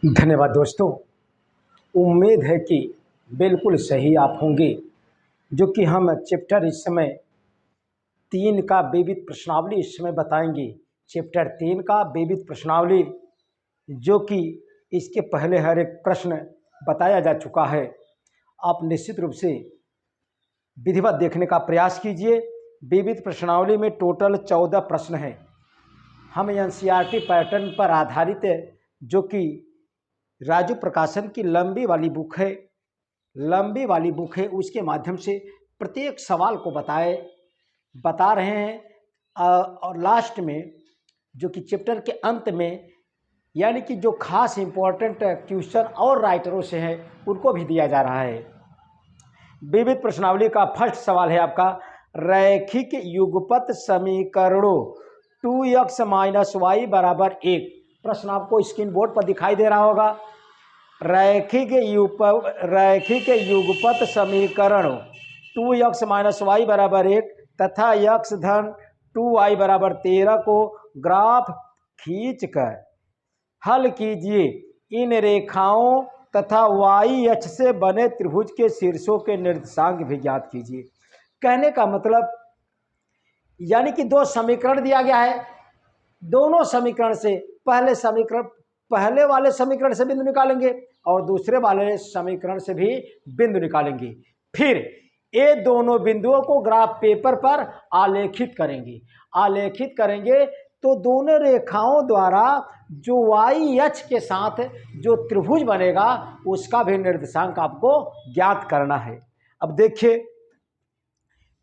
धन्यवाद दोस्तों। उम्मीद है कि बिल्कुल सही आप होंगे, जो कि हम चैप्टर इस समय 3 का विविध प्रश्नावली इस समय बताएंगे। चैप्टर 3 का विविध प्रश्नावली, जो कि इसके पहले हर एक प्रश्न बताया जा चुका है। आप निश्चित रूप से विधिवत देखने का प्रयास कीजिए। विविध प्रश्नावली में टोटल 14 प्रश्न हैं। हम एनसीईआरटी पैटर्न पर आधारित है, जो कि राजू प्रकाशन की लंबी वाली बुक है, उसके माध्यम से प्रत्येक सवाल को बता रहे हैं। और लास्ट में जो कि चैप्टर के अंत में, यानी कि जो खास इम्पोर्टेंट क्वेश्चन और राइटरों से है, उनको भी दिया जा रहा है। विविध प्रश्नावली का फर्स्ट सवाल है आपका, रैखिक युगपत समीकरणों 2x - y = 1। प्रश्न आपको स्क्रीन बोर्ड पर दिखाई दे रहा होगा। रैखिक युगपत समीकरण 2x - y = 1 तथा x धन 2y = 13 को ग्राफ खींचकर हल कीजिए। इन रेखाओं तथा y अक्ष से बने त्रिभुज के शीर्षों के निर्देशांक भी ज्ञात कीजिए। कहने का मतलब, यानी कि दो समीकरण दिया गया है। दोनों समीकरण से पहले वाले समीकरण से बिंदु निकालेंगे और दूसरे वाले समीकरण से भी बिंदु निकालेंगे। फिर ये दोनों बिंदुओं को ग्राफ पेपर पर आलेखित करेंगे तो दोनों रेखाओं द्वारा जो y अक्ष के साथ जो त्रिभुज बनेगा, उसका भी निर्देशांक आपको ज्ञात करना है। अब देखिए,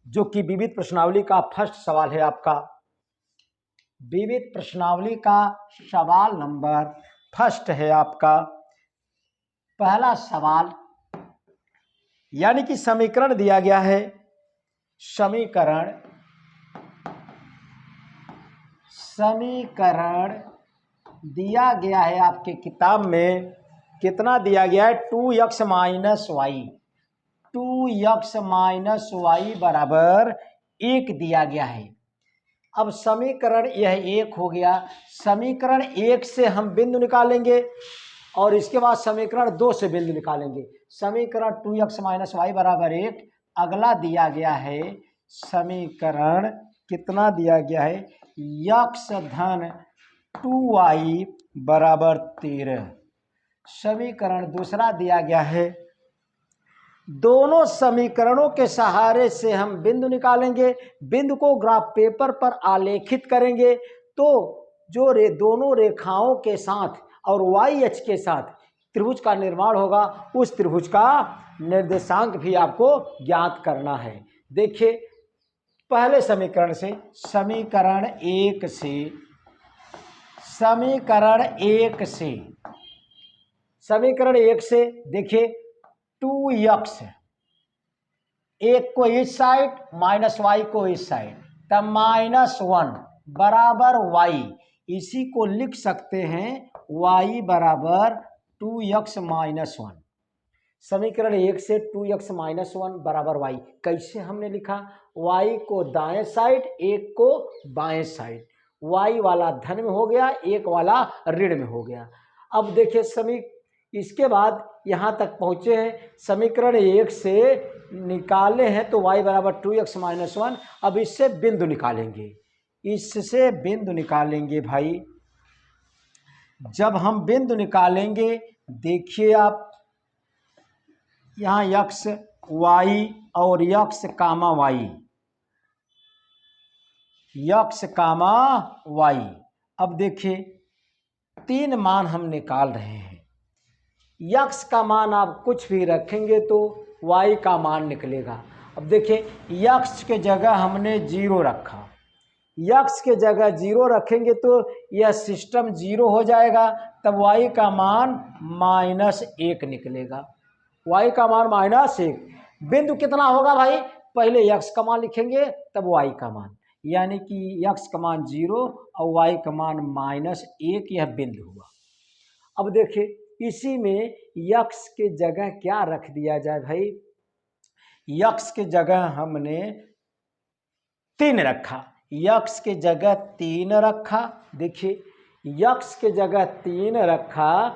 जो कि विविध प्रश्नावली का फर्स्ट सवाल है आपका। विविध प्रश्नावली का सवाल नंबर फर्स्ट है आपका। पहला सवाल, यानी कि समीकरण दिया गया है। समीकरण दिया गया है आपके किताब में। कितना दिया गया है? 2x - y 2x - y = 1 दिया गया है। अब समीकरण यह 1 हो गया। समीकरण 1 से हम बिंदु निकालेंगे और इसके बाद समीकरण 2 से बिंदु निकालेंगे। समीकरण 2x - y = 1। अगला दिया गया है समीकरण, कितना दिया गया है? x धन 2y = 13। समीकरण दूसरा दिया गया है। दोनों समीकरणों के सहारे से हम बिंदु निकालेंगे। बिंदु को ग्राफ पेपर पर आलेखित करेंगे तो जो दोनों रेखाओं के साथ और y अक्ष के साथ त्रिभुज का निर्माण होगा, उस त्रिभुज का निर्देशांक भी आपको ज्ञात करना है। देखिए, पहले समीकरण से, समीकरण 1 से देखिए, 2x, 1 को इस साइड -y को इस साइड, तब -1 = y। इसी को लिख सकते हैं y = 2x - 1। समीकरण 1 से 2x - 1 = y कैसे हमने लिखा? y को दाएं साइड, 1 को बाएं साइड। y वाला धन में हो गया, 1 वाला ऋण में हो गया। अब देखिए, इसके बाद यहाँ तक पहुँचे हैं। समीकरण 1 से निकाले हैं तो y = 2x - 1। अब इससे बिंदु निकालेंगे भाई। जब हम बिंदु निकालेंगे, देखिए आप यहाँ x, y और x, y। अब देखिए, 3 मान हम निकाल रहे हैं। x का मान आप कुछ भी रखेंगे तो y का मान निकलेगा। अब देखिए, x के जगह हमने 0 रखा। x के जगह 0 रखेंगे तो यह सिस्टम 0 हो जाएगा, तब y का मान -1 निकलेगा। y का मान -1। बिंदु कितना होगा भाई? पहले x का मान लिखेंगे, तब y का मान, यानी कि x का मान 0 और y का मान -1, यह बिंदु हुआ। अब देखिए, इसी में x के जगह क्या रख दिया जाए भाई? x के जगह हमने 3 रखा। x के जगह 3 रखा। देखिए, यक्स के जगह 3 रखा,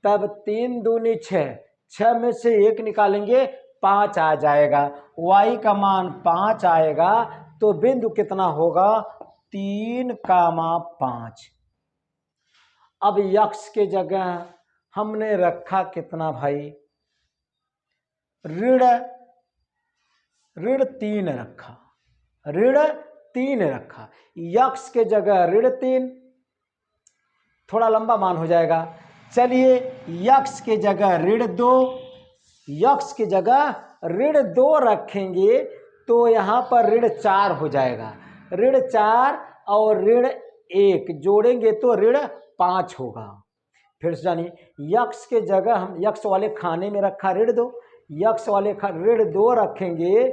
तब 3 दूनी 6, 6 में से 1 निकालेंगे 5 आ जाएगा, y का मान 5 आएगा। तो बिंदु कितना होगा 3,5। अब यक्स के जगह हमने रखा कितना भाई, ऋण 3 रखा, ऋण 3 रखा। यक्स के जगह ऋण 3, थोड़ा लंबा मान हो जाएगा। चलिए यक्स के जगह ऋण 2, यक्स की जगह ऋण 2 रखेंगे तो यहाँ पर ऋण 4 हो जाएगा। ऋण 4 और ऋण 1 जोड़ेंगे तो ऋण 5 होगा। फिर से जानिए, यक्स के जगह हम यक्स वाले खाने में रखा ऋण 2, यक्स वाले ऋण 2 रखेंगे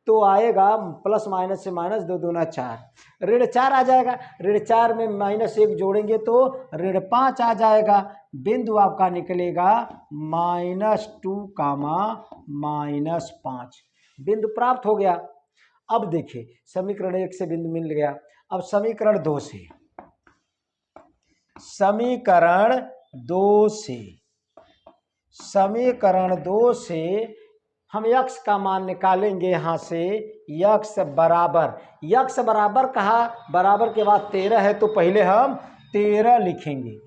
तो आएगा प्लस माइनस से माइनस, 2 दूना 4, ऋण 4 आ जाएगा। ऋण 4 में -1 जोड़ेंगे तो ऋण 5 आ जाएगा। बिंदु आपका निकलेगा -2, -5। बिंदु प्राप्त हो गया। अब देखिए समीकरण 1 से बिंदु मिल गया। अब समीकरण 2 से, समीकरण 2 से हम यक्स का मान निकालेंगे। यहाँ से यक्स बराबर कहा, बराबर के बाद 13 है तो पहले हम 13 लिखेंगे।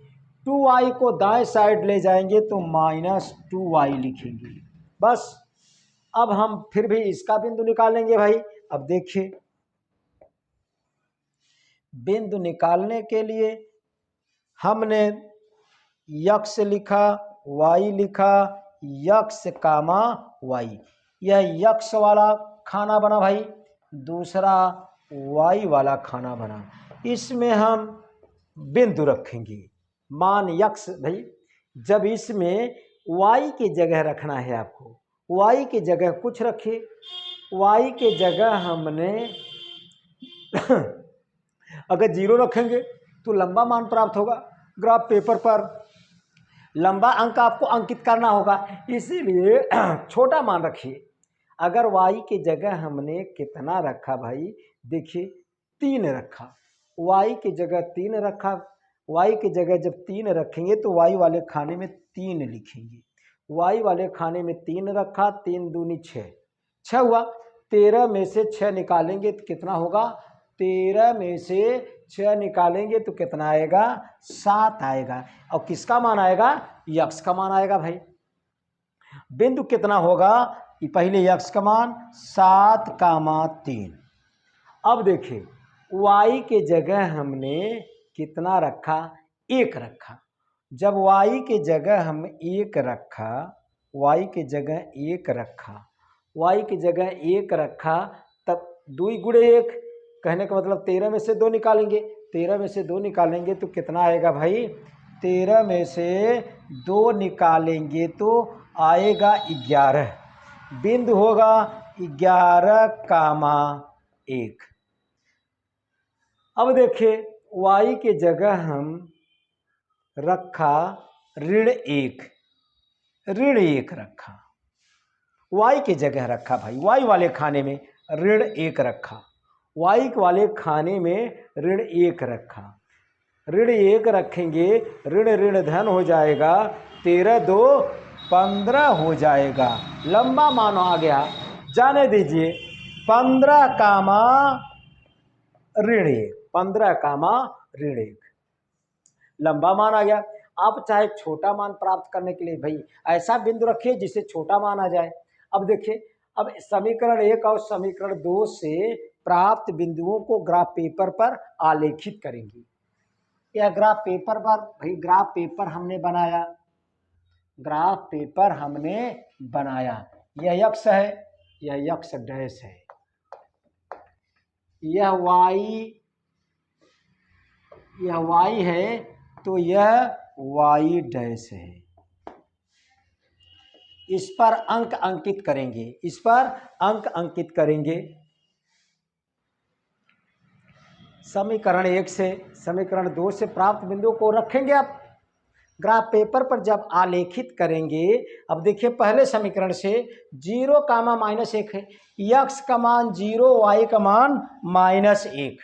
2y को दाएं साइड ले जाएंगे तो -2y लिखेंगे। बस अब हम फिर भी इसका बिंदु निकालेंगे भाई। अब देखिए बिंदु निकालने के लिए हमने यक्स लिखा, y लिखा, यक्स कामा y, यह यक्स वाला खाना बना भाई, दूसरा y वाला खाना बना। इसमें हम बिंदु रखेंगे, मान यक्स भाई। जब इसमें y की जगह रखना है आपको, y की जगह कुछ रखिए। y की जगह हमने अगर 0 रखेंगे तो लंबा मान प्राप्त होगा। ग्राफ पेपर पर लंबा अंक आपको अंकित करना होगा, इसीलिए छोटा मान रखिए। अगर y की जगह हमने कितना रखा भाई, देखिए 3 रखा, y की जगह 3 रखा। y की जगह जब 3 रखेंगे तो y वाले खाने में 3 लिखेंगे। y वाले खाने में 3 रखा, 3 दूनी 6, 6 हुआ। 13 में से 6 निकालेंगे तो कितना होगा, 13 में से 6 निकालेंगे तो कितना आएगा, 7 आएगा। और किसका मान आएगा, यक्स का मान आएगा भाई। बिंदु कितना होगा, पहले यक्स का मान 7,3। अब देखिए y के जगह हमने कितना रखा, 1 रखा। जब y के जगह हम 1 रखा, y के जगह 1 रखा, y की जगह 1 रखा, तब 2 गुणे 1 कहने का मतलब 13 में से 2 निकालेंगे। 13 में से 2 निकालेंगे तो कितना आएगा भाई, 13 में से 2 निकालेंगे तो आएगा 11। बिंदु होगा 11,1। अब देखिए y के जगह हम रखा ऋण 1 रखा, y की जगह रखा भाई, y वाले खाने में ऋण 1 रखा, y वाले खाने में ऋण 1 रखा। ऋण 1 रखेंगे, ऋण ऋण धन हो जाएगा, 13 2 15 हो जाएगा। लंबा मान आ गया, जाने दीजिए 15 कामा ऋण 1, 15 कामा ऋण 1 लंबा मान आ गया। आप चाहे छोटा मान प्राप्त करने के लिए भाई ऐसा बिंदु रखिए जिससे छोटा मान आ जाए। अब देखिए, अब समीकरण 1 और समीकरण 2 से प्राप्त बिंदुओं को ग्राफ पेपर पर आलेखित करेंगे। यह ग्राफ पेपर पर भाई, ग्राफ पेपर हमने बनाया, ग्राफ पेपर हमने बनाया। यह यक्स है, यह यक्स डैश है, यह y है तो यह y डैश है। इस पर अंक अंकित करेंगे, इस पर अंक अंकित करेंगे। समीकरण 1 से समीकरण 2 से प्राप्त बिंदुओं को रखेंगे आप ग्राफ पेपर पर जब आलेखित करेंगे। अब देखिए पहले समीकरण से 0 कामा -1 है, यक्स का मान 0, y का मान -1,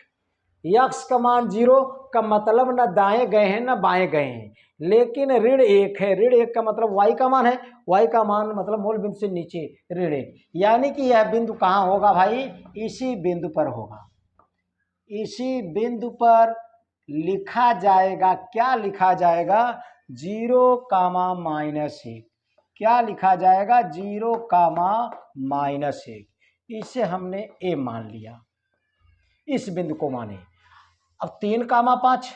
यक्स का मान 0 का मतलब न दाएं गए हैं न बाएं गए हैं, लेकिन ऋण 1 है। ऋण 1 का मतलब वाई का मान है, वाई का मान मतलब मूल बिंदु से नीचे ऋण 1, यानी कि यह बिंदु कहाँ होगा भाई, इसी बिंदु पर होगा। इसी बिंदु पर लिखा जाएगा, क्या लिखा जाएगा, 0, -1। क्या लिखा जाएगा, 0, -1। इसे हमने ए मान लिया, इस बिंदु को माने। अब 3, 5,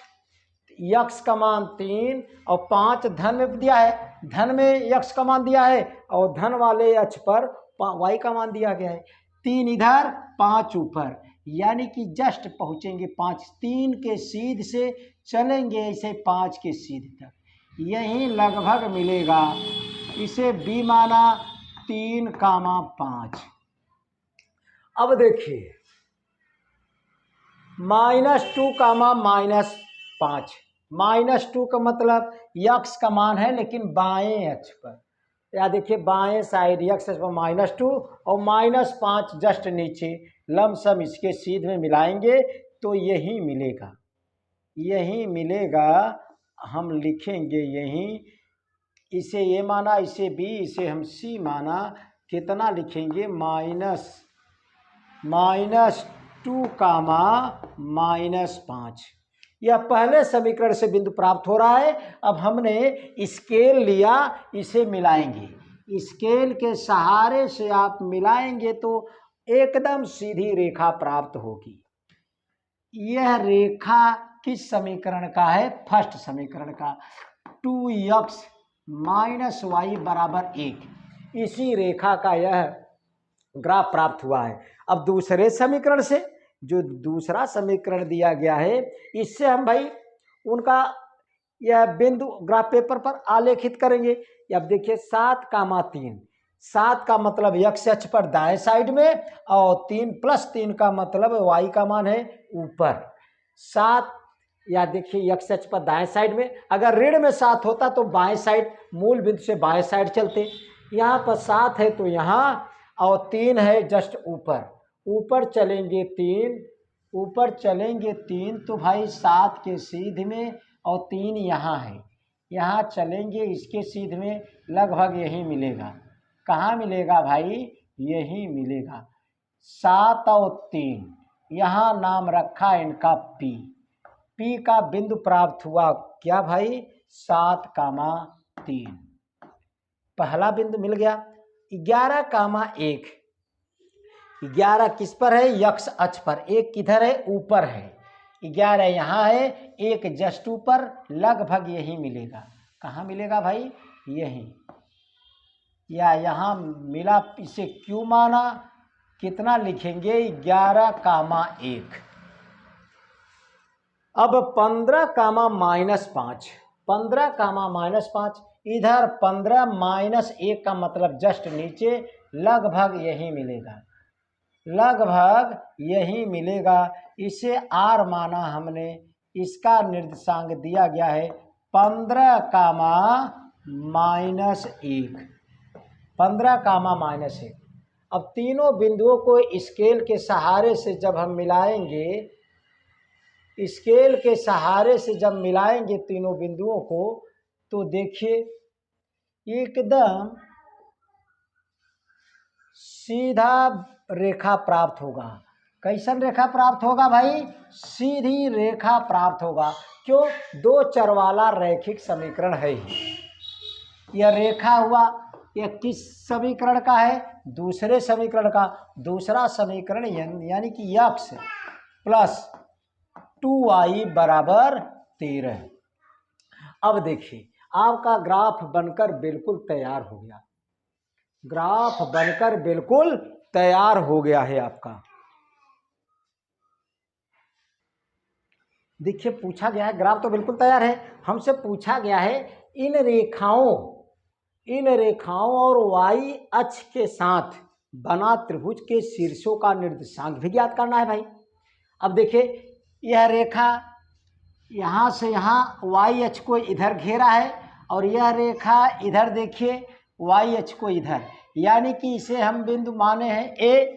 यक्स का मान 3 और 5 धन में दिया है, धन में यक्स का मान दिया है और धन वाले अक्ष पर वाई का मान दिया गया है। 3 इधर 5 ऊपर, यानी कि जस्ट पहुंचेंगे 5, 3 के सीध से चलेंगे ऐसे 5 के सीध तक, यही लगभग मिलेगा। इसे बी माना, 3, 5। अब देखिए -2, -5, -2 का मतलब यक्स का मान है लेकिन बाएं अक्ष पर, या देखिए बाएं साइड यक्स पर -2 और -5 जस्ट नीचे, लमसम इसके सीध में मिलाएंगे तो यही मिलेगा, यही मिलेगा। हम लिखेंगे यही, इसे ए माना, इसे बी, इसे हम सी माना। कितना लिखेंगे, -2, -5। यह पहले समीकरण से बिंदु प्राप्त हो रहा है। अब हमने स्केल लिया, इसे मिलाएंगे। स्केल के सहारे से आप मिलाएंगे तो एकदम सीधी रेखा प्राप्त होगी। यह रेखा किस समीकरण का है, फर्स्ट समीकरण का, 2x - y = 1। इसी रेखा का यह ग्राफ प्राप्त हुआ है। अब दूसरे समीकरण से, जो दूसरा समीकरण दिया गया है, इससे हम भाई उनका यह बिंदु ग्राफ पेपर पर आलेखित करेंगे। अब देखिए 7, 7 का मतलब यक्स अक्ष पर दाएं साइड में और 3 + 3 का मतलब वाई का मान है ऊपर। 7, या देखिए यक्स अक्ष पर दाएं साइड में, अगर ऋण में 7 होता तो बाएं साइड, मूल बिंदु से बाएं साइड चलते। यहाँ पर 7 है तो यहाँ, और 3 है जस्ट ऊपर, ऊपर चलेंगे 3, ऊपर चलेंगे 3 तो भाई 7 के सीध में, और 3 यहाँ है, यहाँ चलेंगे इसके सीध में, लगभग यही मिलेगा। कहाँ मिलेगा भाई, यही मिलेगा। 7 और 3, यहाँ नाम रखा इनका P। P का बिंदु प्राप्त हुआ क्या भाई, 7, पहला बिंदु मिल गया। 11, 11 किस पर है, यक्स अक्ष पर, 1 किधर है, ऊपर है। 11 यहाँ है, 1 जस्ट ऊपर, लगभग यही मिलेगा। कहाँ मिलेगा भाई, यही, या यहाँ मिला, इसे क्यों माना, कितना लिखेंगे, 11, 1। अब 15, -5, 15, -5, इधर 15 -1 का मतलब जस्ट नीचे, लगभग यही मिलेगा, लगभग यही मिलेगा। इसे आर माना हमने, इसका निर्देशांक दिया गया है 15, -1, 15, -1। अब तीनों बिंदुओं को स्केल के सहारे से जब हम मिलाएंगे, स्केल के सहारे से जब मिलाएंगे तीनों बिंदुओं को, तो देखिए एकदम सीधा रेखा प्राप्त होगा। कैसन रेखा प्राप्त होगा भाई, सीधी रेखा प्राप्त होगा। क्यों, 2 चर वाला रैखिक समीकरण है ही। यह रेखा हुआ, यह किस समीकरण का है, दूसरे समीकरण का। दूसरा समीकरण यानी कि यक्स + 2y = 13। अब देखिए आपका ग्राफ बनकर बिल्कुल तैयार हो गया, ग्राफ बनकर बिल्कुल तैयार हो गया है आपका। देखिए पूछा गया है, ग्राफ तो बिल्कुल तैयार है, हमसे पूछा गया है इन रेखाओं और y अक्ष के साथ बना त्रिभुज के शीर्षों का निर्देशांक भी ज्ञात करना है भाई। अब देखिए यह रेखा यहाँ से यहाँ y अक्ष को इधर घेरा है, और यह रेखा इधर देखिए y अक्ष को इधर, यानी कि इसे हम बिंदु माने हैं A,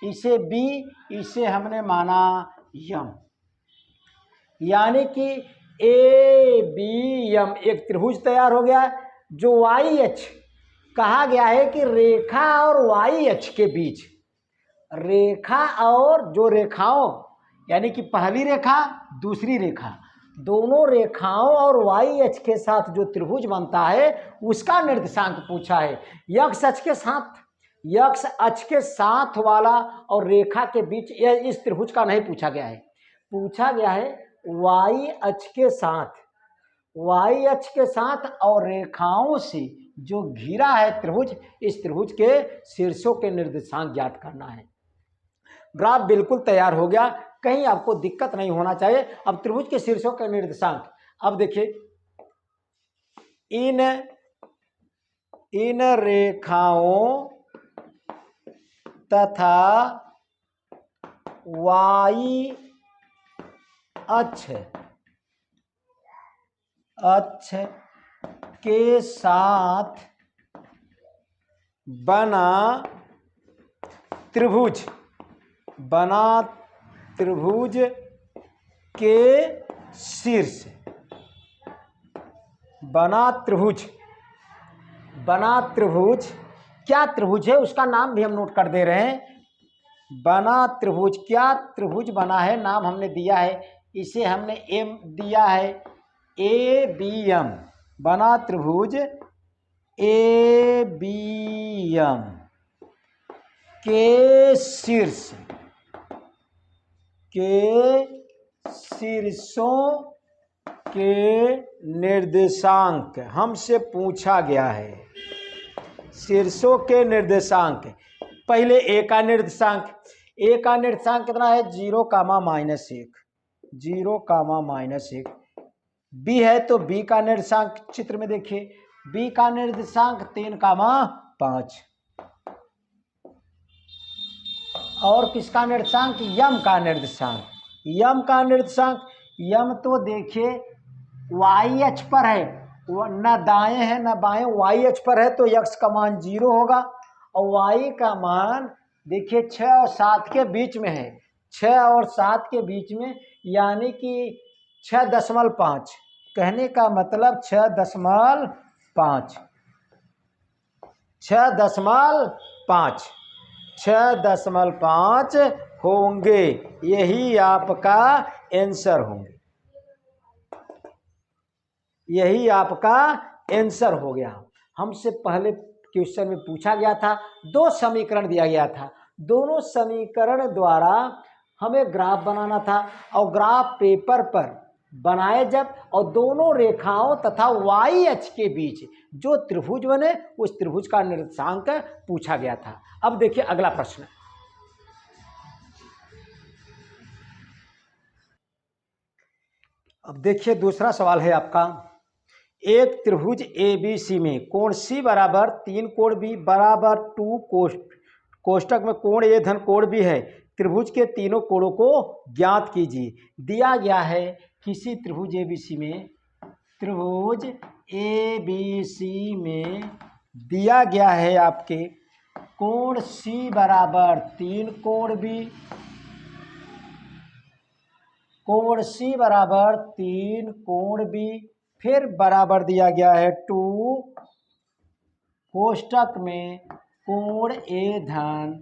इसे B, इसे हमने माना यम। यानी कि ए बी एम एक त्रिभुज तैयार हो गया, जो वाई एच कहा गया है कि रेखा और वाई एच के बीच, रेखा और जो रेखाओं यानी कि पहली रेखा दूसरी रेखा, दोनों रेखाओं और वाई एच के साथ जो त्रिभुज बनता है उसका निर्देशांक पूछा है। यक्ष अक्ष के साथ वाला और रेखा के बीच, यह इस त्रिभुज का नहीं पूछा गया है, पूछा गया है वाई अक्ष के साथ और रेखाओं से जो घिरा है त्रिभुज, इस त्रिभुज के शीर्षों के निर्देशांक ज्ञात करना है। ग्राफ बिल्कुल तैयार हो गया, कहीं आपको दिक्कत नहीं होना चाहिए। अब त्रिभुज के शीर्षों के निर्देशांक, अब देखिए इन रेखाओं तथा वाई अक्ष के साथ बना त्रिभुज के शीर्ष, बना त्रिभुज क्या त्रिभुज है उसका नाम भी हम नोट कर दे रहे हैं। बना त्रिभुज, क्या त्रिभुज बना है, नाम हमने दिया है, इसे हमने एम दिया है, ए बी एम, बना त्रिभुज ए बी एम के शीर्षों के निर्देशांक हमसे पूछा गया है। शीर्षों के निर्देशांक, पहले ए का निर्देशांक कितना है, 0, -1, बी है तो बी का निर्देशांक चित्र में देखिए, बी का निर्देशांक 3, 5, और किसका निर्देशांक, यम का निर्देशांक, यम तो देखिए वाई एच पर है, न दाएं है न बाएं, वाई एच पर है तो यक्स का मान 0 होगा, और वाई का मान देखिए 6 और 7 के बीच में है, 6 और 7 के बीच में, यानी कि 6.5, कहने का मतलब 6.5 होंगे, यही आपका आंसर होंगे, यही आपका आंसर हो गया। हमसे पहले क्वेश्चन में पूछा गया था, 2 समीकरण दिया गया था, दोनों समीकरण द्वारा हमें ग्राफ बनाना था, और ग्राफ पेपर पर बनाए जब, और दोनों रेखाओं तथा वाई एच के बीच जो त्रिभुज बने उस त्रिभुज का निर्देशांक पूछा गया था। अब देखिए अगला प्रश्न, अब देखिए दूसरा सवाल है आपका, एक त्रिभुज ABC में कोण C बराबर 3 कोण B बराबर 2 कोष्टक में कोण A धन कोण B है, त्रिभुज के तीनों कोणों को ज्ञात कीजिए। दिया गया है किसी त्रिभुज ABC में दिया गया है आपके कोण C बराबर 3 कोण B, कोण C बराबर 3 कोण B, फिर बराबर दिया गया है 2 कोष्टक में कोण A धन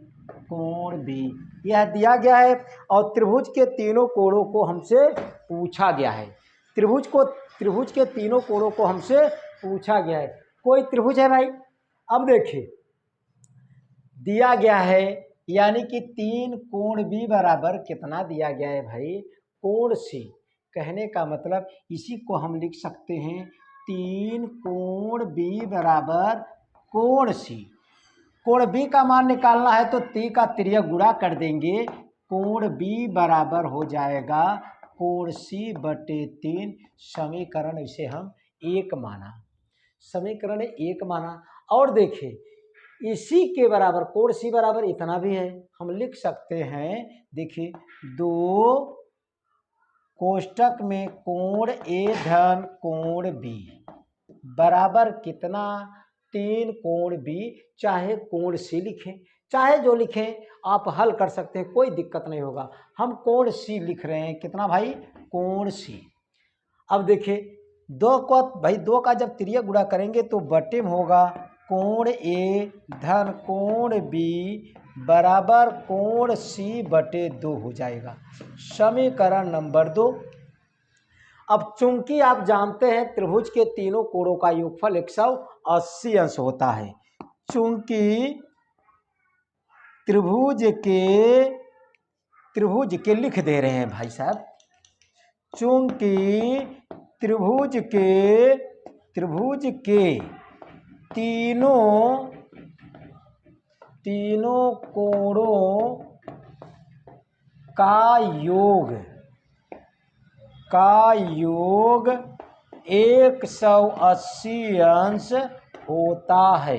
कोण B, यह दिया गया है, और त्रिभुज के तीनों कोणों को हमसे पूछा गया है। त्रिभुज के तीनों कोणों को हमसे पूछा गया है। कोई त्रिभुज है भाई, अब देखिए दिया गया है, यानी कि 3 कोण B बराबर कितना दिया गया है भाई, कोण C, कहने का मतलब इसी को हम लिख सकते हैं 3 कोण B बराबर कोण C। कोण B का मान निकालना है तो 3 का तिर्यक गुणा कर देंगे, कोण B बराबर हो जाएगा कोण C बटे 3, समीकरण इसे हम 1 माना, समीकरण 1 माना। और देखिए इसी के बराबर कोण C बराबर इतना भी है, हम लिख सकते हैं, देखिए 2 कोष्टक में कोण A धन कोण B बराबर कितना, 3 कोण B, चाहे कोण C लिखें चाहे जो लिखें आप हल कर सकते हैं, कोई दिक्कत नहीं होगा। हम कोण C लिख रहे हैं, कितना भाई, कोण सी। अब देखिए दो को भाई दो का जब तिर्यक गुणा करेंगे तो बटे में होगा कोण ए धन कोण बी बराबर कोण सी बटे 2 हो जाएगा। समीकरण नंबर 2। अब चूंकि आप जानते हैं त्रिभुज के तीनों कोणों का योगफल 180 अंश होता है, चूंकि त्रिभुज के लिख दे रहे हैं भाई साहब, चूंकि त्रिभुज के तीनों कोणों का योग 180 अंश होता है।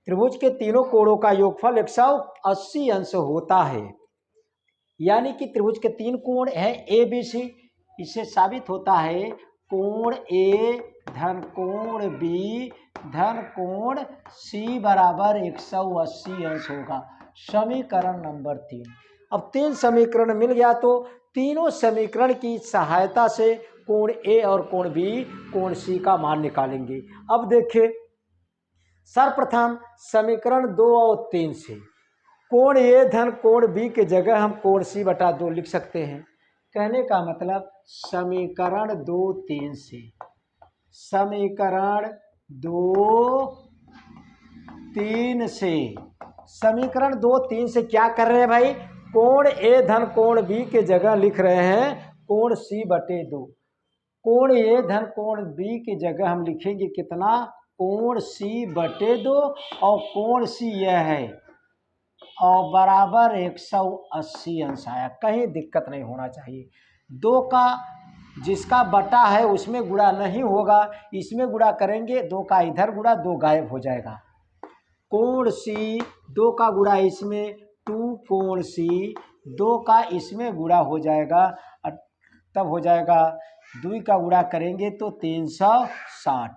त्रिभुज के तीनों कोणों का योगफल 180 अंश होता है, यानी कि त्रिभुज के तीन कोण हैं ए बी सी। इससे साबित होता है कोण ए धन कोण बी धन कोण सी बराबर 180 अंश होगा। समीकरण नंबर 3। अब 3 समीकरण मिल गया तो तीनों समीकरण की सहायता से कोण ए और कोण बी कोण सी का मान निकालेंगे। अब देखिए सर्वप्रथम समीकरण 2 और 3 से कोण ए धन कोण बी के जगह हम कोण सी बटा 2 लिख सकते हैं। कहने का मतलब समीकरण 2 3 से समीकरण 2 3 से क्या कर रहे हैं भाई, कोण ए धन कोण बी के जगह लिख रहे हैं कोण सी बटे 2। कोण ए धन कोण बी की जगह हम लिखेंगे कितना, कोण सी बटे 2 और कोण सी यह है और बराबर 180 अंश आया। कहीं दिक्कत नहीं होना चाहिए। 2 का जिसका बटा है उसमें गुणा नहीं होगा, इसमें गुणा करेंगे, 2 का इधर गुणा 2 गायब हो जाएगा। कोण सी 2 का गुणा इसमें 2 कोण सी 2 का इसमें गुणा हो जाएगा, तब हो जाएगा 2 का गुणा करेंगे तो 360।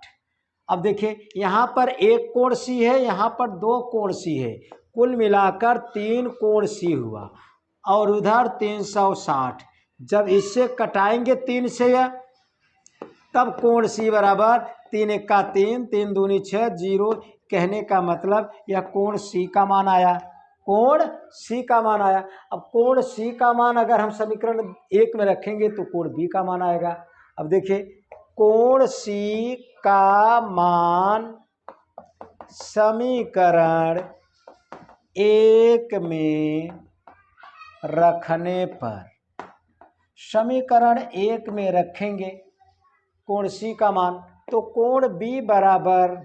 अब देखिए यहाँ पर एक कोण सी है, यहाँ पर 2 कोण सी है, कुल मिलाकर 3 कोण सी हुआ और उधर 360। जब इससे कटाएंगे 3 से तब कोण सी बराबर 3 1 3 3 दूनी 6 0। कहने का मतलब यह कोण सी का मान आया, कोण सी का मान आया। अब कोण सी का मान अगर हम समीकरण 1 में रखेंगे तो कोण बी का मान आएगा। अब देखिए कोण सी का मान समीकरण 1 में रखने पर, समीकरण 1 में रखेंगे कोण सी का मान तो कोण बी बराबर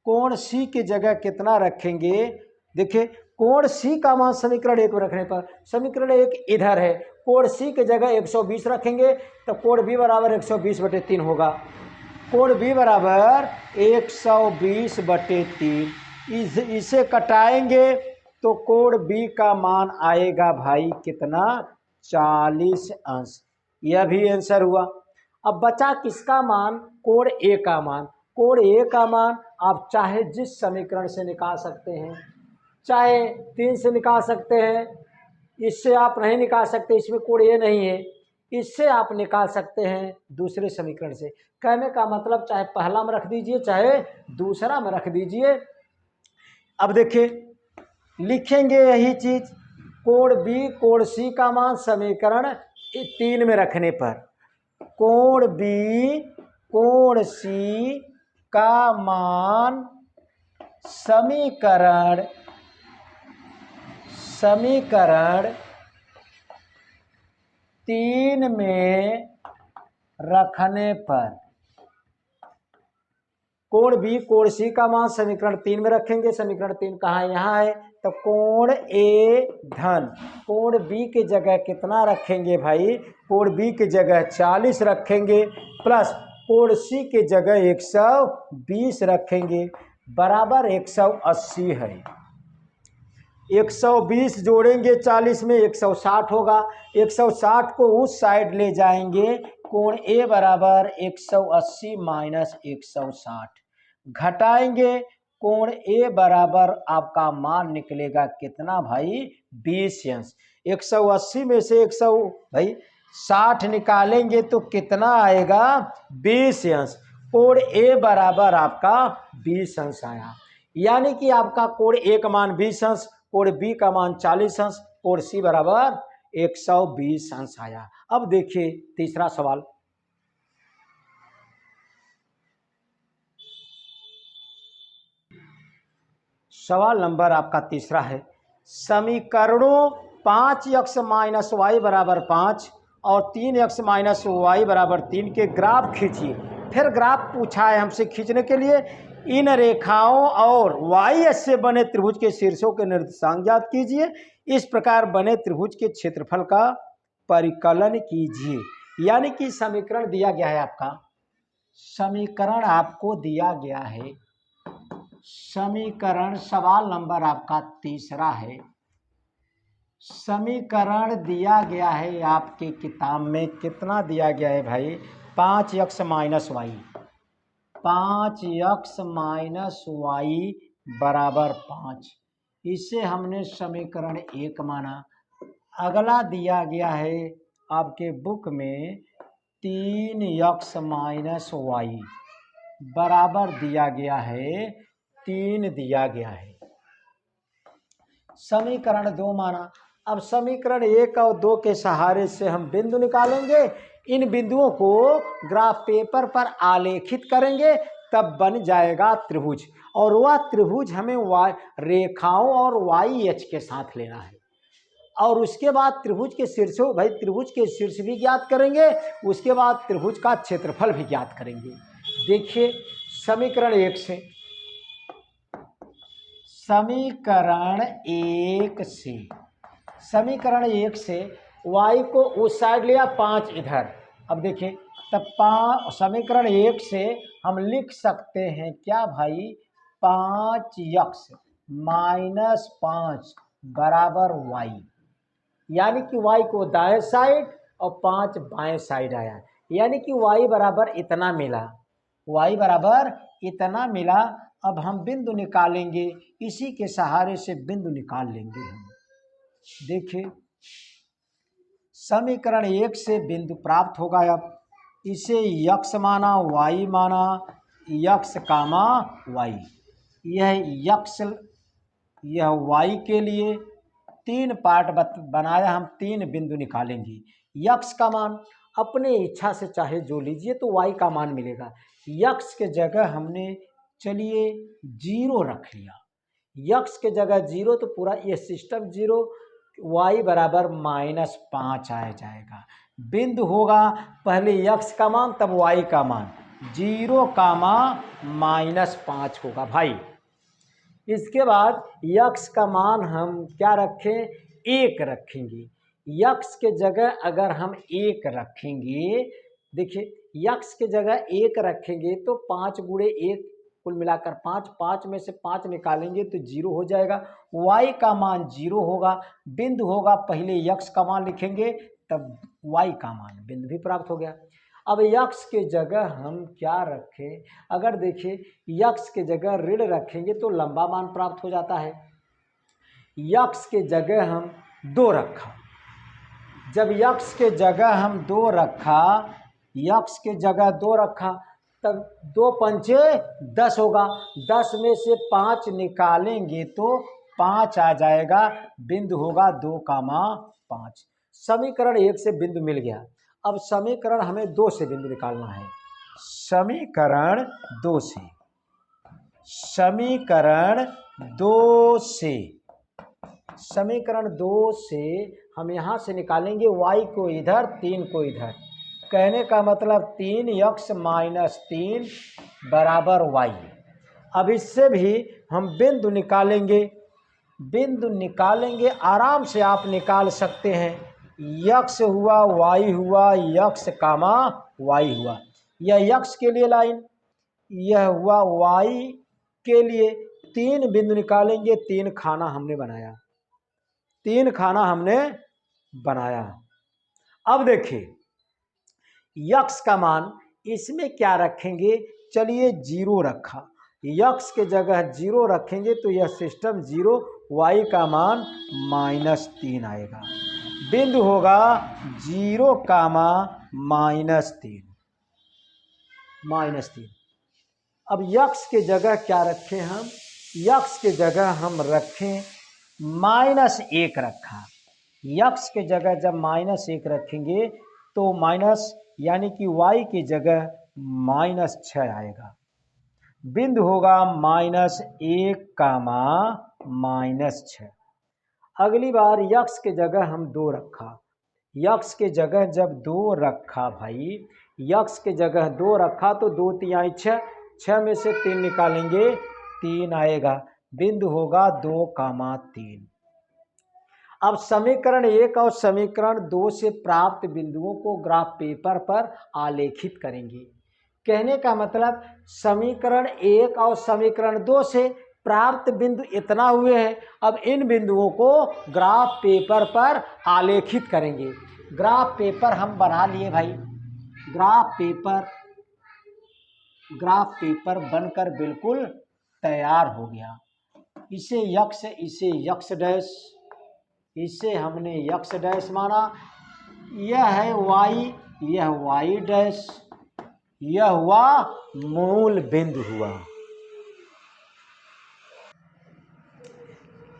कोण सी की जगह कितना रखेंगे। देखिए कोण सी का मान समीकरण 1 में रखने पर, समीकरण 1 इधर है, कोण सी की जगह 120 रखेंगे तो कोण बी बराबर 120 बटे 3 होगा। कोण बी बराबर 120 बटे 3। इसे कटाएंगे तो कोण बी का मान आएगा भाई कितना, 40 अंश। यह भी आंसर हुआ। अब बचा किसका मान, कोण ए का मान। कोण ए का मान आप चाहे जिस समीकरण से निकाल सकते हैं, चाहे 3 से निकाल सकते हैं, इससे आप नहीं निकाल सकते, इसमें कोण ए नहीं है, इससे आप निकाल सकते हैं दूसरे समीकरण से। कहने का मतलब चाहे पहला में रख दीजिए चाहे दूसरा में रख दीजिए। अब देखिए लिखेंगे यही चीज, कोण बी कोण सी का मान समीकरण 3 में रखने पर, कोण बी कोण सी का मान समीकरण 3 में रखने पर, कोण बी कोण सी का मान समीकरण 3 में रखेंगे। समीकरण 3 कहाँ है, यहाँ है, तो कोण ए धन कोण बी की जगह कितना रखेंगे भाई, कोण बी की जगह 40 रखेंगे प्लस कोण सी की जगह 120 रखेंगे बराबर 180 है। 120 जोड़ेंगे 40 में 160 होगा, 160 को उस साइड ले जाएंगे, कोण ए बराबर 180 माइनस 160 घटाएंगे, कोण ए बराबर आपका मान निकलेगा कितना भाई, 20 अंश। 180 में से 100 भाई 60 निकालेंगे तो कितना आएगा 20 अंश। कोण ए बराबर आपका 20 अंश आया, यानी कि आपका कोण ए का मान 20 अंश, कोण बी का मान 40 अंश, कोण सी बराबर 120 अंश आया। अब देखिए तीसरा सवाल, सवाल नंबर आपका तीसरा है, समीकरणों 5x माइनस वाई बराबर 5 और 3x माइनस वाई बराबर 3 के ग्राफ खींचिए। फिर ग्राफ पूछा है हमसे खींचने के लिए। इन रेखाओं और वाई एस से बने त्रिभुज के शीर्षों के निर्देशांक ज्ञात कीजिए। इस प्रकार बने त्रिभुज के क्षेत्रफल का परिकलन कीजिए। यानी कि समीकरण दिया गया है आपका, समीकरण आपको दिया गया है, समीकरण सवाल नंबर आपका तीसरा है। समीकरण दिया गया है आपके किताब में, कितना दिया गया है भाई 5x minus Y, 5x minus Y बराबर 5, इसे हमने समीकरण 1 माना। अगला दिया गया है आपके बुक में 3x माइनस वाई बराबर दिया गया है 3 दिया गया है, समीकरण 2 माना। अब समीकरण 1 और 2 के सहारे से हम बिंदु निकालेंगे। इन बिंदुओं को ग्राफ पेपर पर आलेखित करेंगे, तब बन जाएगा त्रिभुज, और वह त्रिभुज हमें वाई रेखाओं और वाई एच के साथ लेना है। और उसके बाद त्रिभुज के शीर्षों, भाई त्रिभुज के शीर्ष भी ज्ञात करेंगे, उसके बाद त्रिभुज का क्षेत्रफल भी ज्ञात करेंगे। देखिए समीकरण 1 से, समीकरण 1 से, समीकरण 1 से y को उस साइड लिया 5 इधर। अब देखिए तब समीकरण 1 से हम लिख सकते हैं क्या भाई 5x माइनस 5 बराबर y, यानी कि y को दाएं साइड और 5 बाएं साइड आया, यानी कि y बराबर इतना मिला, y बराबर इतना मिला। अब हम बिंदु निकालेंगे, इसी के सहारे से बिंदु निकाल लेंगे हम। देखिए समीकरण 1 से बिंदु प्राप्त होगा। अब इसे x माना, y माना, x कामा y, यह x यह y के लिए 3 पार्ट बनाया, हम 3 बिंदु निकालेंगे। x का मान अपने इच्छा से चाहे जो लीजिए तो y का मान मिलेगा। x के जगह हमने चलिए 0 रख लिया, x के जगह 0 तो पूरा ये सिस्टम 0, y बराबर -5 आ जाएगा। बिंदु होगा पहले x का मान तब y का मान, 0 कामा -5 होगा भाई। इसके बाद x का मान हम क्या रखें 1 रखेंगे। x के जगह अगर हम 1 रखेंगे, देखिए x के जगह 1 रखेंगे तो 5 गुणे 1 कुल मिलाकर 5, 5 में से 5 निकालेंगे तो 0 हो जाएगा, y का मान 0 होगा। बिंदु होगा पहले x का मान लिखेंगे तब y का मान, बिंदु भी प्राप्त हो गया। अब x के जगह हम क्या रखें, अगर देखिए x के जगह ऋण रखेंगे तो लंबा मान प्राप्त हो जाता है। x के जगह हम 2 रखा, जब x के जगह हम 2 रखा, x के जगह 2 रखा तब 2 पंचे 10 होगा, 10 में से 5 निकालेंगे तो 5 आ जाएगा, बिंदु होगा 2 कामा 5। समीकरण 1 से बिंदु मिल गया। अब समीकरण हमें 2 से बिंदु निकालना है। समीकरण 2 से, समीकरण 2 से, समीकरण 2 से हम यहाँ से निकालेंगे y को इधर 3 को इधर, कहने का मतलब 3x माइनस 3 बराबर y। अब इससे भी हम बिंदु निकालेंगे, बिंदु निकालेंगे आराम से आप निकाल सकते हैं। x हुआ, y हुआ, x कामा y हुआ, यह x के लिए लाइन, यह हुआ y के लिए। 3 बिंदु निकालेंगे, 3 खाना हमने बनाया, 3 खाना हमने बनाया। अब देखिए x का मान इसमें क्या रखेंगे, चलिए 0 रखा, x के जगह 0 रखेंगे तो यह सिस्टम 0, y का मान -3 आएगा। बिंदु होगा 0, -3। -3। अब यक्स के जगह क्या रखें हम? यक्स के जगह हम रखें -1 रखा। यक्स के जगह जब -1 रखेंगे तो माइनस यानी कि y की जगह -6 आएगा। बिंदु होगा -1, -6। अगली बार यक्स के जगह हम 2 रखा। यक्स के जगह जब 2 रखा भाई, यक्स के जगह 2 रखा तो 2 तिहाई 6, 6 में से 3 निकालेंगे 3 आएगा। बिंदु होगा 2, 3। अब समीकरण 1 और समीकरण 2 से प्राप्त बिंदुओं को ग्राफ पेपर पर आलेखित करेंगे। कहने का मतलब समीकरण 1 और समीकरण 2 से प्राप्त बिंदु इतना हुए हैं। अब इन बिंदुओं को ग्राफ पेपर पर आलेखित करेंगे। ग्राफ पेपर हम बना लिए भाई। ग्राफ पेपर बनकर बिल्कुल तैयार हो गया। इसे यक्स डैश, इसे हमने यक्स डैश माना। यह है y, यह y डैश, यह हुआ मूल बिंदु हुआ।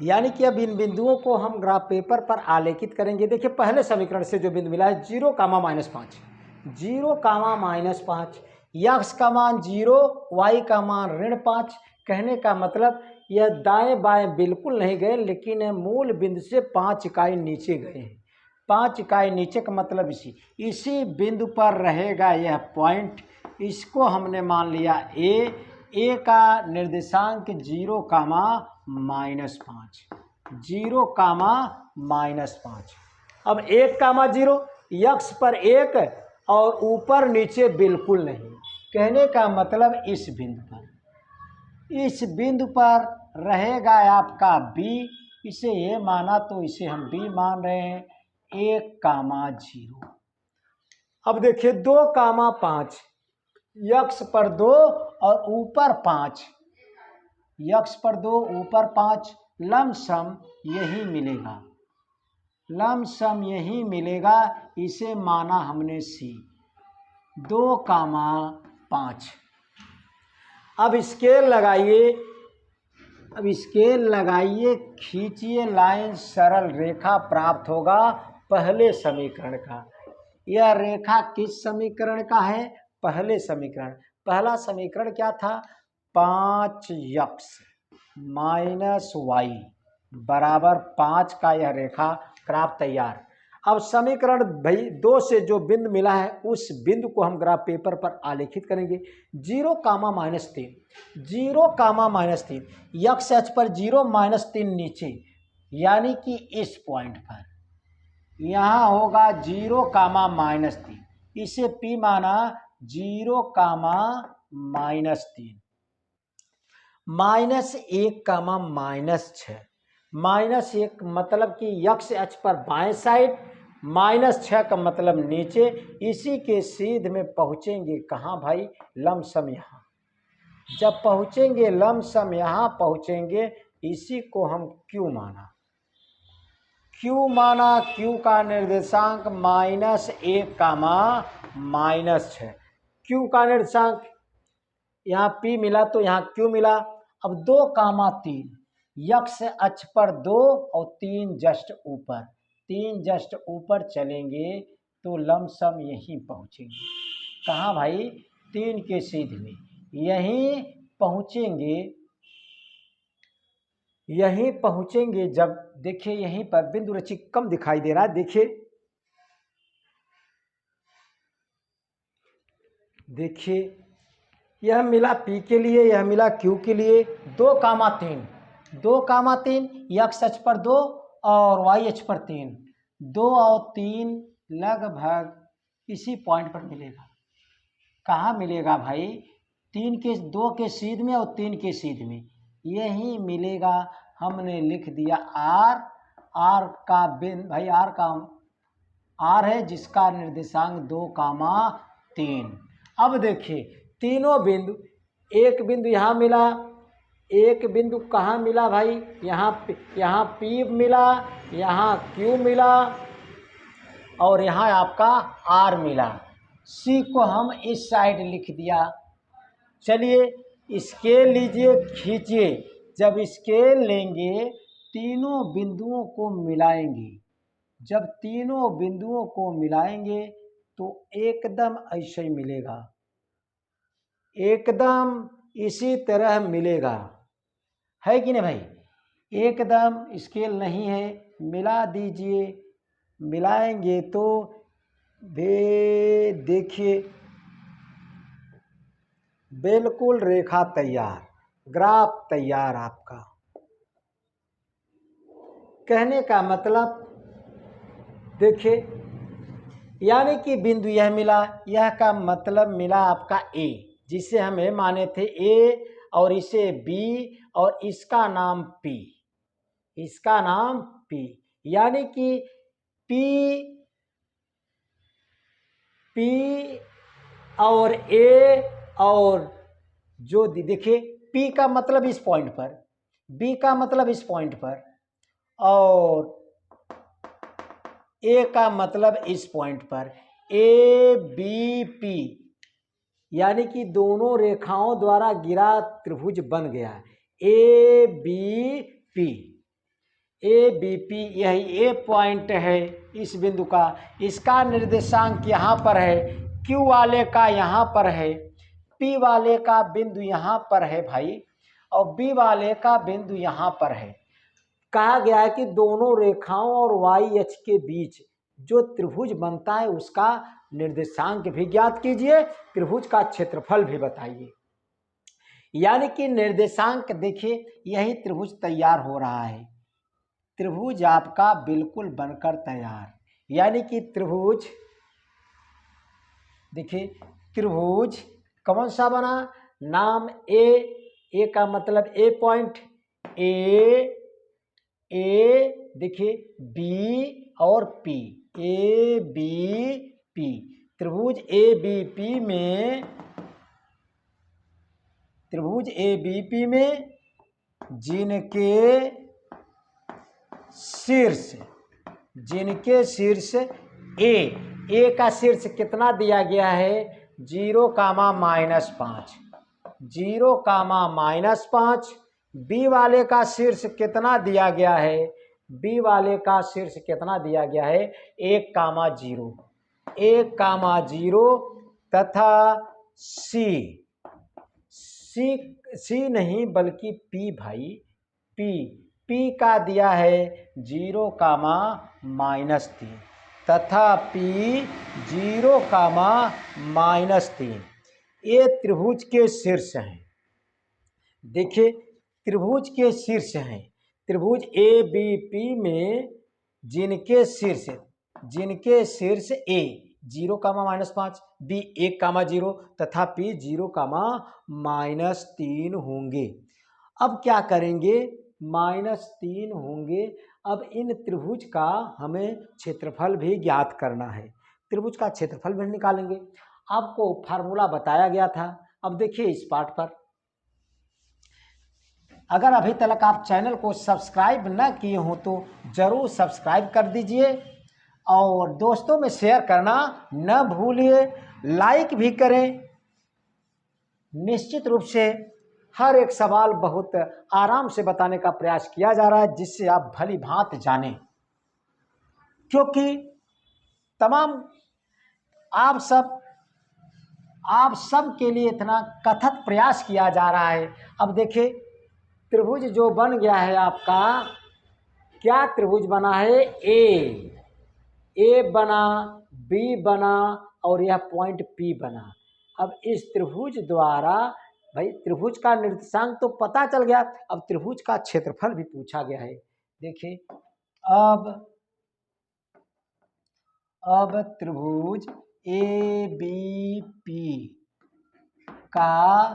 यानी कि अब इन बिंदुओं को हम ग्राफ पेपर पर आलेखित करेंगे। देखिए पहले समीकरण से जो बिंदु मिला है 0, -5, 0, -5, यक्स का मान 0, y का मान -5। कहने का मतलब यह दाएं बाएं बिल्कुल नहीं गए, लेकिन मूल बिंदु से 5 इकाई नीचे गए हैं। 5 इकाई नीचे का मतलब इसी बिंदु पर रहेगा यह पॉइंट। इसको हमने मान लिया ए का निर्देशांक 0, -5, 0, -5। अब 1, 0, यक्स पर 1 और ऊपर नीचे बिल्कुल नहीं। कहने का मतलब इस बिंदु पर रहेगा आपका b। इसे ए माना तो इसे हम b मान रहे हैं। 1, 0। अब देखिए 2, 5, यक्स पर 2 और ऊपर 5, यक्स पर 2 ऊपर 5, लमसम यही मिलेगा, लमसम यही मिलेगा। इसे माना हमने c। 2, 5। अब स्केल लगाइए, खींचिए लाइन, सरल रेखा प्राप्त होगा पहले समीकरण का। यह रेखा किस समीकरण का है? पहले समीकरण। पहला समीकरण क्या था? 5x -y बराबर 5 का यह रेखा प्राप्त तैयार। अब समीकरण भाई 2 से जो बिंदु मिला है उस बिंदु को हम ग्राफ पेपर पर आलेखित करेंगे। 0, -3, 0, -3, यक्स अक्ष पर 0, -3 नीचे, यानी कि इस पॉइंट पर यहाँ होगा 0, -3। इसे P माना। 0, -3, -1, -6, -1 मतलब कि यक्स अक्ष पर बाएं साइड, -6 का मतलब नीचे। इसी के सीध में पहुंचेंगे कहाँ भाई? लमसम यहाँ। जब पहुंचेंगे लमसम यहाँ पहुंचेंगे, इसी को हम Q माना। Q का निर्देशांक -1, -6। Q का निर्देशांक यहाँ P मिला तो यहाँ Q मिला। अब 2, 3, यक्स अक्ष पर 2 और 3 जस्ट ऊपर, 3 जस्ट ऊपर चलेंगे तो लमसम यहीं पहुँचेंगे। कहाँ भाई? 3 के सीध में यहीं पहुँचेंगे। जब देखिए यहीं पर बिंदु रची कम दिखाई दे रहा है। देखिए यह मिला P के लिए, यह मिला Q के लिए। 2, 3, यक्स अक्ष पर 2 और y अक्ष पर 3, 2 और 3 लगभग इसी पॉइंट पर मिलेगा। कहाँ मिलेगा भाई? 2 के सीध में और 3 के सीध में यही मिलेगा। हमने लिख दिया R का बिंदु भाई, R है जिसका निर्देशांक 2, 3। अब देखिए तीनों बिंदु, एक बिंदु यहाँ मिला, एक बिंदु कहाँ मिला भाई? यहाँ P मिला, यहाँ Q मिला, और यहाँ आपका R मिला। C को हम इस साइड लिख दिया। चलिए स्केल लीजिए, खींचिए। जब स्केल लेंगे तीनों बिंदुओं को मिलाएंगे। जब तीनों बिंदुओं को मिलाएंगे तो एकदम ऐसे ही मिलेगा, एकदम इसी तरह मिलेगा, है कि नहीं भाई? एकदम स्केल नहीं है, मिला दीजिए। मिलाएंगे तो देखिए बिल्कुल रेखा तैयार, ग्राफ तैयार आपका। कहने का मतलब देखिए, यानी कि बिंदु यह मिला, यह का मतलब मिला आपका ए, जिसे हमें माने थे ए, और इसे बी, और इसका नाम पी, इसका नाम पी। यानी कि पी और ए, और जो देखिए पी का मतलब इस पॉइंट पर, बी का मतलब इस पॉइंट पर, और ए का मतलब इस पॉइंट पर, ए बी पी, यानी कि दोनों रेखाओं द्वारा घिरा त्रिभुज बन गया। A B P, A B P, यही ए पॉइंट है इस बिंदु का। इसका निर्देशांक यहाँ पर है, क्यू वाले का यहाँ पर है, पी वाले का बिंदु यहाँ पर है भाई, और बी वाले का बिंदु यहाँ पर है। कहा गया है कि दोनों रेखाओं और वाई अक्ष के बीच जो त्रिभुज बनता है उसका निर्देशांक भी ज्ञात कीजिए, त्रिभुज का क्षेत्रफल भी बताइए। यानी कि निर्देशांक देखिए, यही त्रिभुज तैयार हो रहा है। त्रिभुज आपका बिल्कुल बनकर तैयार, यानी कि त्रिभुज देखिए, त्रिभुज कौन सा बना? नाम ए का मतलब ए पॉइंट, ए देखिए बी और पी, ए बी पी, त्रिभुज ए बी पी में, त्रिभुज ए बी पी में जिनके शीर्ष ए का शीर्ष कितना दिया गया है? 0,-5, 0,-5। बी वाले का शीर्ष कितना दिया गया है? बी वाले का शीर्ष कितना दिया गया है? 1,0, 1,0, तथा सी नहीं बल्कि पी भाई, पी का दिया है 0,-3, तथा पी 0,-3। ये त्रिभुज के शीर्ष हैं। देखिए त्रिभुज के शीर्ष हैं। त्रिभुज ए बी पी में जिनके शीर्ष ए 0,-5, बी 1,0 तथा पी 0,-3 होंगे। अब क्या करेंगे? -3 होंगे। अब इन त्रिभुज का हमें क्षेत्रफल भी ज्ञात करना है। त्रिभुज का क्षेत्रफल भी निकालेंगे। आपको फार्मूला बताया गया था। अब देखिए इस पाठ पर, अगर अभी तक आप चैनल को सब्सक्राइब न किए हो तो ज़रूर सब्सक्राइब कर दीजिए, और दोस्तों में शेयर करना न भूलिए, लाइक भी करें। निश्चित रूप से हर एक सवाल बहुत आराम से बताने का प्रयास किया जा रहा है, जिससे आप भली भांति जानें, क्योंकि तमाम आप सब के लिए इतना कथन प्रयास किया जा रहा है। अब देखिए त्रिभुज जो बन गया है आपका, क्या त्रिभुज बना है? ए बना, बी बना, और यह पॉइंट पी बना। अब इस त्रिभुज द्वारा भाई त्रिभुज का निर्देशांक तो पता चल गया, अब त्रिभुज का क्षेत्रफल भी पूछा गया है। देखिए अब त्रिभुज ए बी पी का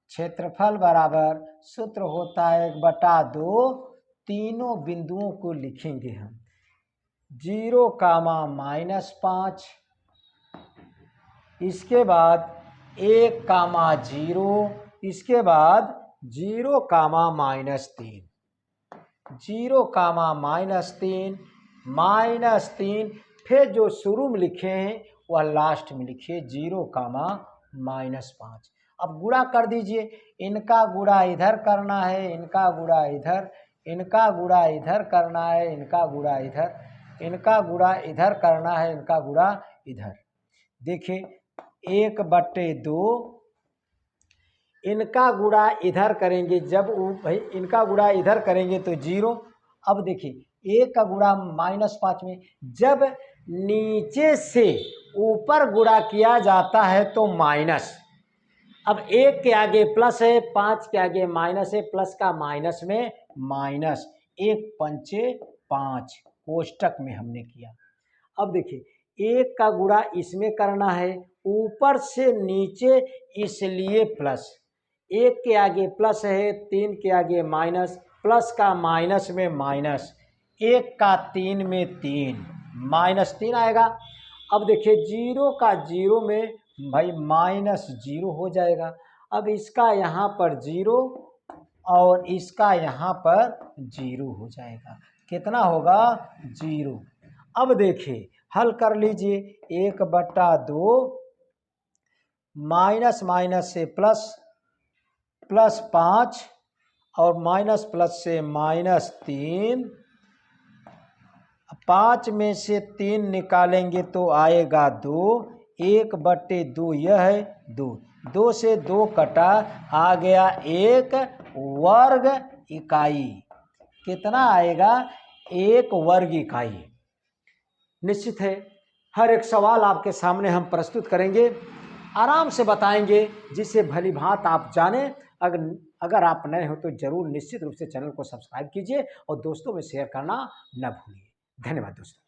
क्षेत्रफल बराबर सूत्र होता है 1/2। तीनों बिंदुओं को लिखेंगे हम, 0,-5, इसके बाद 1,0, इसके बाद 0,-3, 0,-3, -3, फिर जो शुरू में लिखे हैं वह लास्ट में लिखिए 0, -5। अब गुणा कर दीजिए, इनका गुणा इधर करना है, इनका गुणा इधर, इनका गुणा इधर करना है, इनका गुणा इधर, इनका गुणा इधर करना है, इनका गुणा इधर। देखिए 1/2, इनका गुणा इधर करेंगे, जब भाई इनका गुणा इधर करेंगे तो 0। अब देखिए 1 का गुणा -5 में, जब नीचे से ऊपर गुणा किया जाता है तो माइनस। अब 1 के आगे प्लस है, 5 के आगे माइनस है, प्लस का माइनस में माइनस, 1 पंचे 5 कोष्टक में हमने किया। अब देखिए 1 का गुणा इसमें करना है, ऊपर से नीचे, इसलिए प्लस। 1 के आगे प्लस है, 3 के आगे माइनस, प्लस का माइनस में माइनस, 1 का 3 में 3, -3 आएगा। अब देखिए 0 का 0 में भाई -0 हो जाएगा। अब इसका यहाँ पर 0 और इसका यहाँ पर 0 हो जाएगा। कितना होगा? 0। अब देखिए हल कर लीजिए, 1/2 माइनस माइनस से प्लस, +5 और माइनस प्लस से -3, 5 में से 3 निकालेंगे तो आएगा 2, 1/2 यह है 2, 2 से 2 कटा, आ गया 1 वर्ग इकाई। कितना आएगा? 1 वर्ग इकाई। निश्चित है हर एक सवाल आपके सामने हम प्रस्तुत करेंगे, आराम से बताएंगे, जिससे भली भांत आप जानें। अगर आप नए हो तो जरूर निश्चित रूप से चैनल को सब्सक्राइब कीजिए और दोस्तों में शेयर करना न भूलिए। धन्यवाद दोस्तों।